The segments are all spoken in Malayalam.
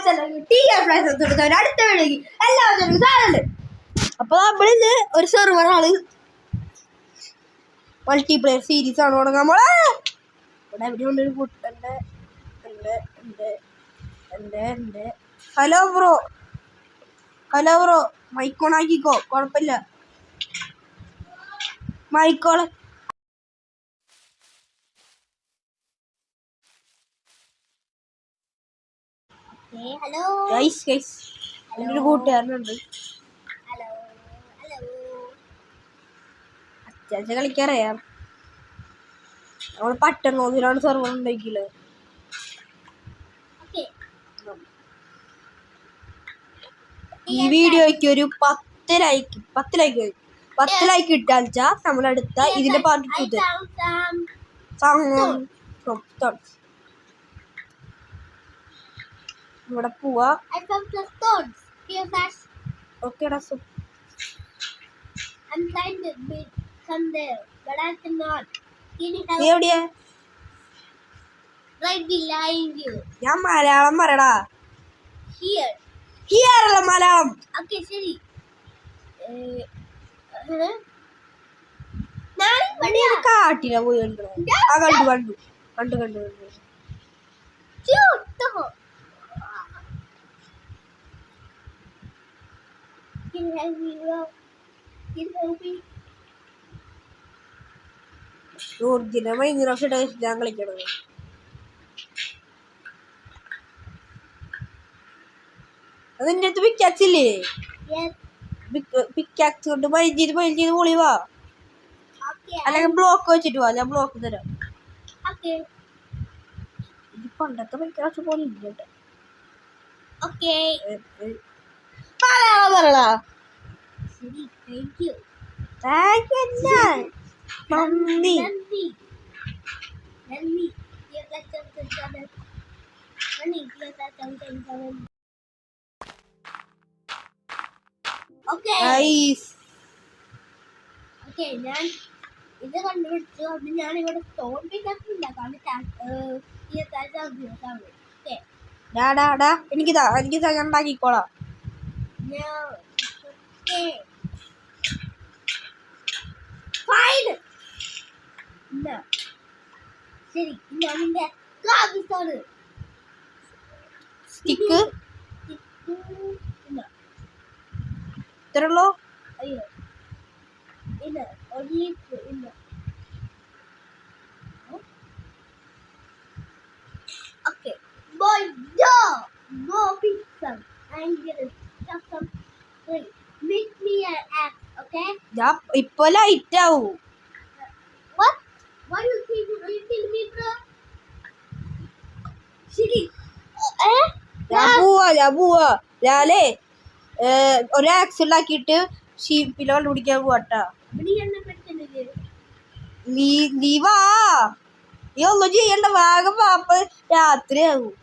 അടുത്ത വീഡിയോക്ക് എല്ലാവർക്കും സാധനമുണ്ട്. അപ്പൊ നമ്മളിന്ന് ഒരു സെർവറാണ് മൾട്ടിപ്ലെയർ സീരീസ് ആണ് തുടങ്ങാൻ നമ്മളെ ഇവിടെ എവിടെയുണ്ട് ഒരു കുട്ടൻ്റെ എൻ്റെ ഹലോ ബ്രോ മൈക്കോണാക്കിക്കോ കുഴപ്പമില്ല മൈക്കോളെ ഒരു കൂട്ടുകാരനുണ്ട് അത്യാവശ്യം കളിക്കാറിയാം. നമ്മൾ പട്ടണത്തിലാണ് സെർവർ ഉണ്ടാക്കിയില്ല. ഈ വീഡിയോയ്ക്ക് ഒരു 10 ലൈക്ക് ഇട്ടാൽ നമ്മളടുത്ത ഇതിന്റെ പാർട്ട് 2 ഇവിടെ പോവാ. ഓക്കേടാ എവിടെയാ? ഞാൻ മലയാളം പറയടാ. ഹിയറല്ല മലയാളം. ശരി കാട്ടില പോയി കണ്ടു ഞാൻ കളിക്കണത്. അതിൻ്റെ അടുത്ത് പിക്കാക്സില്ലേ? പിക്കാക്സ് കൊണ്ട് മൈൻ ചെയ്ത് പൊളിവാ. അല്ലെങ്കിൽ ബ്ലോക്ക് വെച്ചിട്ട് പോവാ. ഞാൻ ബ്ലോക്ക് തരാം. ഇത് പണ്ടത്തെ പിക്കാക്സ് പോലെ ഇല്ല. പറയടാ. നന്ദി. ഞാൻ ഇത് കണ്ടുപിടിച്ചു. അത് ഞാൻ ഇവിടെ സ്റ്റോൺ പിക്കാക്സ് ഉണ്ടാക്കാണ്. എനിക്കിതാ ഞാൻ ഉണ്ടാക്കിക്കോളാം. ശരി ഞാനിന്റെ സ്റ്റിക്ക് ഇത്രയുള്ളൂ. അയ്യോ ഇല്ല ഒല്ലി ഇല്ല. Okay, boy, go pick some and get some. Wait, make me an axe, okay? ഞാൻ ഇപ്പൊ ലൈറ്റ് ആവും. What? Why you kill me, bro? ശരി ഞാൻ പോവാ. ഞാനേ ഒരു ആക്സ് ഉണ്ടാക്കിയിട്ട് ഷീപ്പിനെ കണ്ടുപിടിക്കാൻ പോവാട്ടാ. നീ വാ. നീ ഒന്നും ചെയ്യണ്ട. വേഗം വാപ്പ രാത്രിയാകും.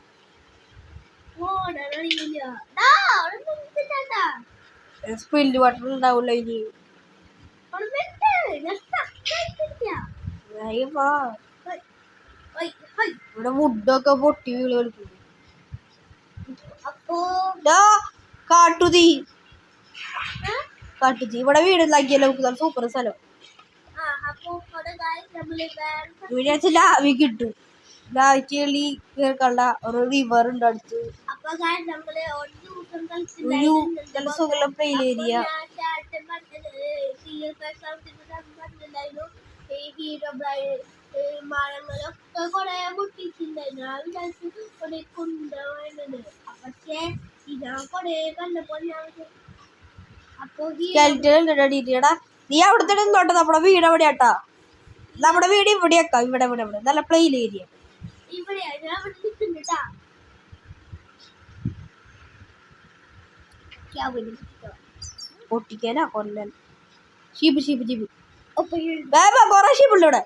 സ്പിൽഡ് വാട്ടർ ഉണ്ടാവില്ല ഇനി. വാ. ഇവിടെ വുഡൊക്കെ പൊട്ടി വീള് കളിക്കും. കാട്ടുതീ ഇവിടെ വീടുണ്ടാക്കിയല്ലോ. സൂപ്പർ സ്ഥലം. ഇവിടെ ലാവി കിട്ടും. ലാവിച്ചെളി കേൾക്കണ്ട. ഒരു റിവർ ഉണ്ട് അടുത്ത്. നല്ല സുഖമുള്ള പ്ലെയിൻ ഏരിയ. മരങ്ങളൊക്കെ കൊറേ പൊട്ടിച്ചിട്ടുണ്ടായിരുന്നു. കൊറേ കൊണ്ടുപോയത്. പക്ഷേ ഞാൻ കൊറേ കണ്ടപ്പോൾ നീ അവിടെ തന്നെ നിന്നോട്ടെ. നമ്മുടെ വീട് എവിടെയാട്ടാ? നമ്മുടെ വീട് ഇവിടെയാക്കാം. ഇവിടെ നല്ല പ്ലെയിൻ ഏരിയ. പൊട്ടിക്കാനാ കൊല്ലൻ. ഷീപ്പ് കൊറേ ഷീപ്പുണ്ട് ഇവിടെ.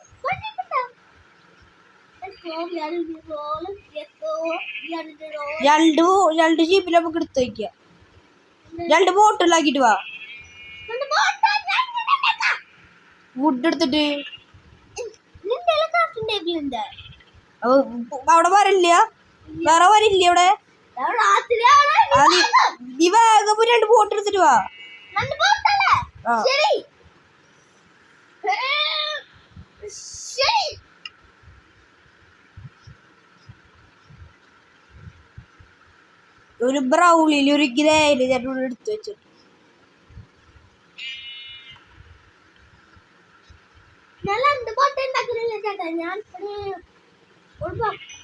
രണ്ട് ഷീപ്പിൽ നമുക്ക് എടുത്ത് വയ്ക്കാം. 2 ബോട്ടിലാക്കിട്ട് വാ. വുഡ് എടുത്തിട്ട് അവിടെ വരില്ല. വേറെ വരില്ല. ഇവിടെ രാത്രിയാണ് നീ വേഗം പോയി 2 ബോട്ട് എടുത്തിട്ട് വാ. രണ്ട് പോട്ടല്ലേ ആ. ശരി ശരി ഒരു ബ്രൗളിൽ ഒരു ഗ്രേയിൽ ഞാൻ എടുത്തു വെച്ചിട്ട് ഞാൻ രണ്ട് ബോട്ട് ഉണ്ടാക്കുന്നില്ല ചേട്ടാ ഞാൻ ഒരു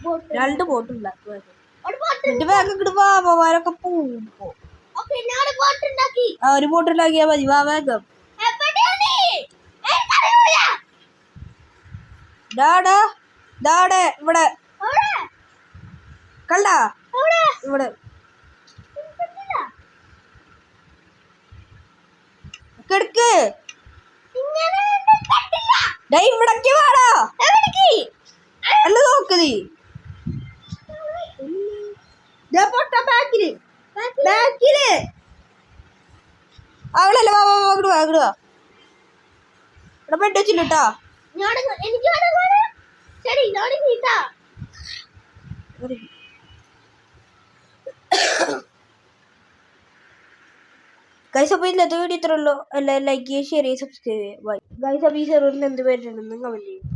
ബോട്ട് 2 ബോട്ട് ഉണ്ടാക്കുക. ഒരു ബോട്ട് എന്നിട്ട് വേഗം ഇങ്ങോട്ട് വാ, അവന്മാരൊക്കെ പോവും. ഓക്കെ ഞാൻ ഒരു ബോട്ട് ഉണ്ടാക്കി ആ, ഒരു ബോട്ട് ഉണ്ടാക്കിയാ മതി, വാ വേഗം. എവിടെയാണ് എനിക്കറിയില്ല ഡാടാ ഡാടെ ഇവിടെ അവിടെ കണ്ടാ അവിടെ ഇവിടെ എനിക്കറിയില്ല കിടക്ക്. ഇങ്ങനെ കണ്ടില്ല ഡേ ഇവിടേക്ക് വാടാ. എവിടേക്ക് അല്ല നോക്ക് നീ ബാക്കില് ബാക്കില് അവളല്ലേ, വാ വാ വാ, അങ്ങോട്ട് വാ അങ്ങോട്ട് വാ. ഇവിടെ പെട്ട് വെച്ചിട്ടാ. ഞാൻ എനിക്ക് വേണം ശരി ഞാൻ നീട്ടാ ഗൈസ്, അപ്പോൾ ഇന്നത്തെ വീഡിയോ ഇത്രയുള്ളൂ. എല്ലാവരും ലൈക്ക് ചെയ്യുക, ഷെയർ ചെയ്യുക, സബ്സ്ക്രൈബ് ചെയ്യുക. Bye guys. അപ്പോൾ ഈ സെർവറിൽ എന്ത് പേരുണ്ടെന്ന് കമൻറ്റ് ചെയ്യും.